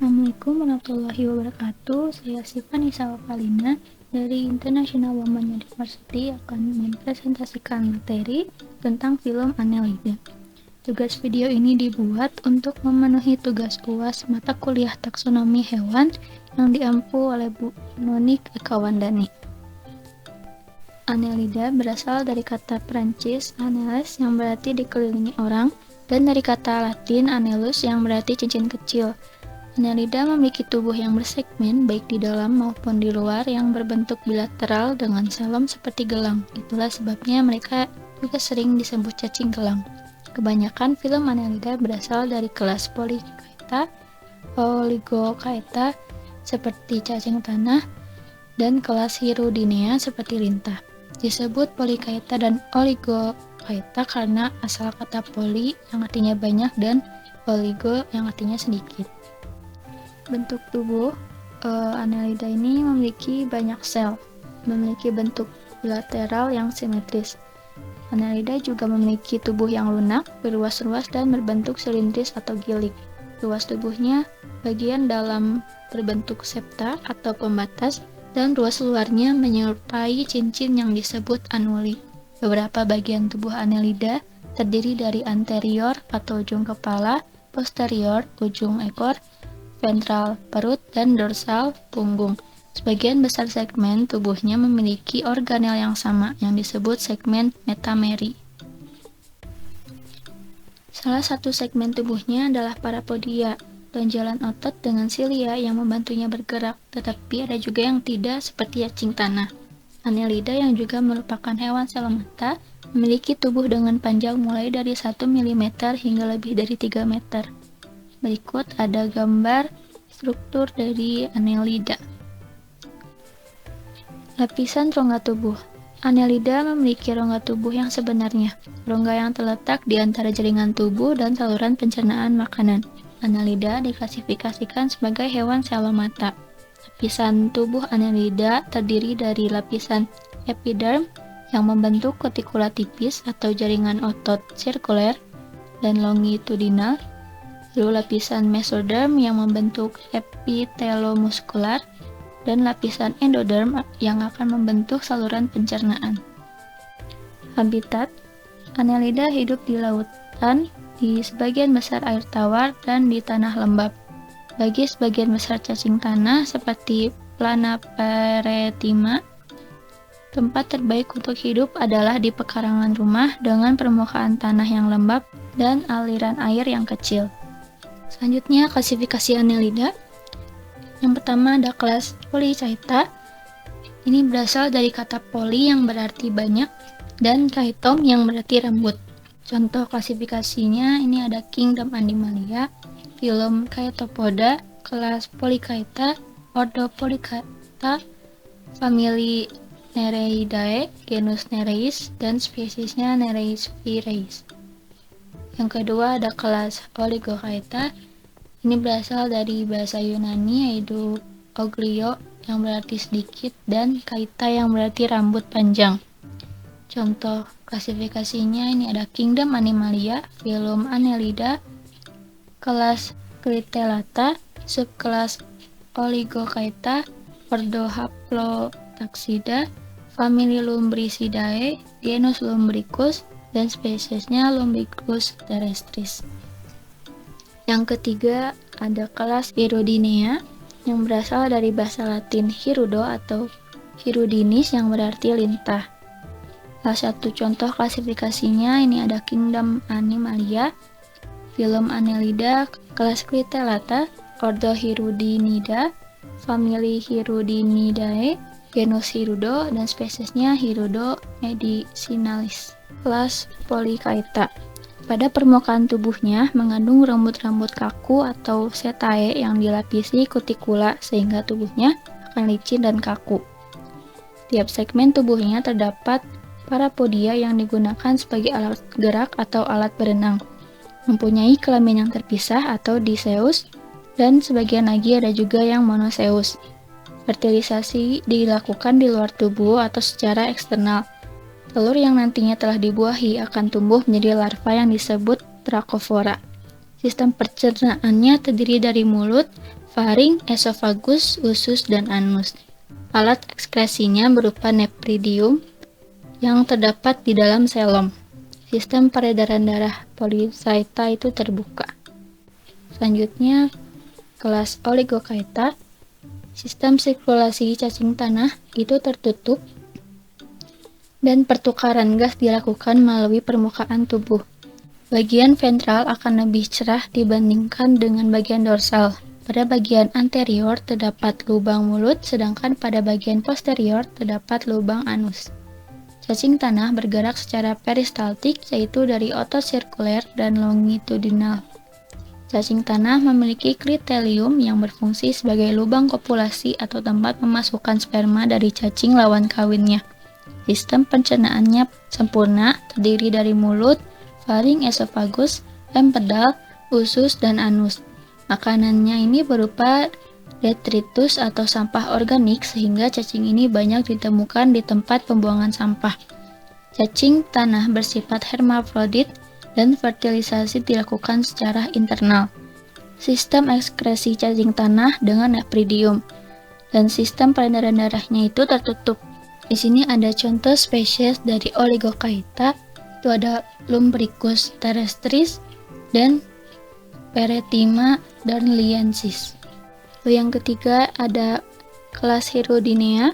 Assalamualaikum warahmatullahi wabarakatuh. Saya Siva Nisa Wafalina dari International Women University akan mempresentasikan materi tentang film Annelida. Tugas video ini dibuat untuk memenuhi tugas UAS mata kuliah taksonomi hewan yang diampu oleh Bu Nonik Ekawandani. Annelida berasal dari kata Prancis annales yang berarti dikelilingi orang dan dari kata Latin annelus yang berarti cincin kecil. Annelida memiliki tubuh yang bersegmen baik di dalam maupun di luar yang berbentuk bilateral dengan selom seperti gelang. Itulah sebabnya mereka juga sering disebut cacing gelang. Kebanyakan film Annelida berasal dari kelas Polychaeta, Oligochaeta seperti cacing tanah, dan kelas Hirudinea seperti lintah. Disebut Polychaeta dan Oligochaeta karena asal kata poly yang artinya banyak dan oligo yang artinya sedikit. Bentuk tubuh Annelida ini memiliki banyak sel, memiliki bentuk bilateral yang simetris. Annelida juga memiliki tubuh yang lunak, berruas-ruas dan berbentuk silindris atau gilik. Ruas tubuhnya bagian dalam berbentuk septa atau pembatas dan ruas luarnya menyerupai cincin yang disebut anuli. Beberapa bagian tubuh Annelida terdiri dari anterior atau ujung kepala, posterior ujung ekor, ventral perut, dan dorsal punggung. Sebagian besar segmen tubuhnya memiliki organel yang sama yang disebut segmen metameri. Salah satu segmen tubuhnya adalah parapodia, tonjolan otot dengan silia yang membantunya bergerak, tetapi ada juga yang tidak seperti cacing tanah. Annelida yang juga merupakan hewan selomata memiliki tubuh dengan panjang mulai dari 1 mm hingga lebih dari 3 meter. Berikut ada gambar struktur dari Annelida. Lapisan rongga tubuh. Annelida memiliki rongga tubuh yang sebenarnya, rongga yang terletak di antara jaringan tubuh dan saluran pencernaan makanan. Annelida diklasifikasikan sebagai hewan selomata. Lapisan tubuh Annelida terdiri dari lapisan epiderm yang membentuk kutikula tipis atau jaringan otot sirkuler dan longitudinal, lalu lapisan mesoderm yang membentuk epitelomuskular, dan lapisan endoderm yang akan membentuk saluran pencernaan. Habitat Annelida hidup di lautan, di sebagian besar air tawar, dan di tanah lembab. Bagi sebagian besar cacing tanah seperti Planaparetima, tempat terbaik untuk hidup adalah di pekarangan rumah dengan permukaan tanah yang lembab dan aliran air yang kecil. Selanjutnya, klasifikasi Annelida. Yang pertama ada kelas Polychaeta. Ini berasal dari kata poly yang berarti banyak dan chaeton yang berarti rambut. Contoh klasifikasinya ini ada Kingdom Animalia, film Chaetopoda, kelas Polychaeta, ordo Polychaeta, famili Nereidae, genus Nereis, dan spesiesnya Nereis. Yang kedua ada kelas Oligochaeta. Ini berasal dari bahasa Yunani yaitu oglio yang berarti sedikit dan chaeta yang berarti rambut panjang. Contoh klasifikasinya ini ada Kingdom Animalia, film Annelida, kelas Clitellata, subkelas Oligochaeta, ordo Haplotaxida, famili Lumbricidae, genus Lumbricus, dan spesiesnya Lumbricus terrestris. Yang ketiga ada kelas Hirudinea yang berasal dari bahasa Latin hirudo atau hirudinis yang berarti lintah. Salah satu contoh klasifikasinya ini ada Kingdom Animalia, film Annelida, kelas Clitellata, ordo Hirudinida, famili Hirudinidae, genus Hirudo, dan spesiesnya Hirudo medicinalis. Kelas Polychaeta. Pada permukaan tubuhnya mengandung rambut-rambut kaku atau setae yang dilapisi kutikula sehingga tubuhnya akan licin dan kaku. Tiap segmen tubuhnya terdapat parapodia yang digunakan sebagai alat gerak atau alat berenang. Mempunyai kelamin yang terpisah atau diseus, dan sebagian lagi ada juga yang monoseus. Fertilisasi dilakukan di luar tubuh atau secara eksternal. Telur yang nantinya telah dibuahi akan tumbuh menjadi larva yang disebut Dracovora. Sistem pencernaannya terdiri dari mulut, faring, esofagus, usus, dan anus. Alat ekskresinya berupa nephridium yang terdapat di dalam selom. Sistem peredaran darah polychaeta itu terbuka. Selanjutnya, kelas oligochaeta. Sistem sirkulasi cacing tanah itu tertutup dan pertukaran gas dilakukan melalui permukaan tubuh. Bagian ventral akan lebih cerah dibandingkan dengan bagian dorsal. Pada bagian anterior terdapat lubang mulut, sedangkan pada bagian posterior terdapat lubang anus. Cacing tanah bergerak secara peristaltik, yaitu dari otot sirkuler dan longitudinal. Cacing tanah memiliki klitelium yang berfungsi sebagai lubang kopulasi atau tempat memasukkan sperma dari cacing lawan kawinnya. Sistem pencernaannya sempurna, terdiri dari mulut, faring, esofagus, empedal, usus, dan anus. Makanannya ini berupa detritus atau sampah organik, sehingga cacing ini banyak ditemukan di tempat pembuangan sampah. Cacing tanah bersifat hermafrodit dan fertilisasi dilakukan secara internal. Sistem ekskresi cacing tanah dengan nephridium dan sistem peredaran darahnya itu tertutup. Di sini ada contoh spesies dari oligochaeta, itu ada Lumbricus terrestris dan Perethema darliensis. Yang ketiga ada kelas Hirudinea.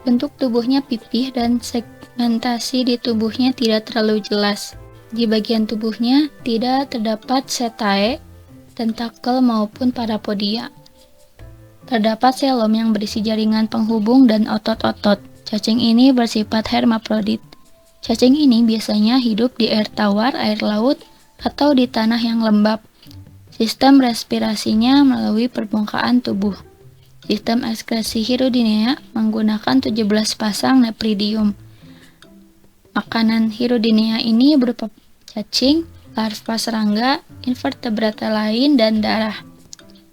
Bentuk tubuhnya pipih dan segmentasi di tubuhnya tidak terlalu jelas. Di bagian tubuhnya tidak terdapat setae, tentakel maupun parapodia. Terdapat selom yang berisi jaringan penghubung dan otot-otot. Cacing ini bersifat hermafrodit. Cacing ini biasanya hidup di air tawar, air laut, atau di tanah yang lembab. Sistem respirasinya melalui permukaan tubuh. Sistem ekskresi Hirudinea menggunakan 17 pasang nephridium. Makanan Hirudinea ini berupa cacing, larva serangga, invertebrata lain, dan darah.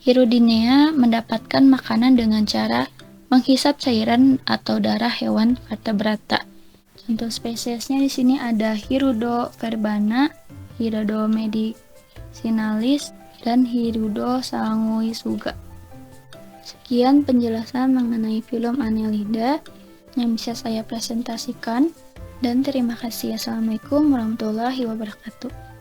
Hirudinea mendapatkan makanan dengan cara menghisap cairan atau darah hewan vertebrata. Contoh spesiesnya di sini ada Hirudo verbana, Hirudo medicinalis, dan Hirudo sanguisuga. Sekian penjelasan mengenai filum Annelida yang bisa saya presentasikan, dan terima kasih. Assalamualaikum warahmatullahi wabarakatuh.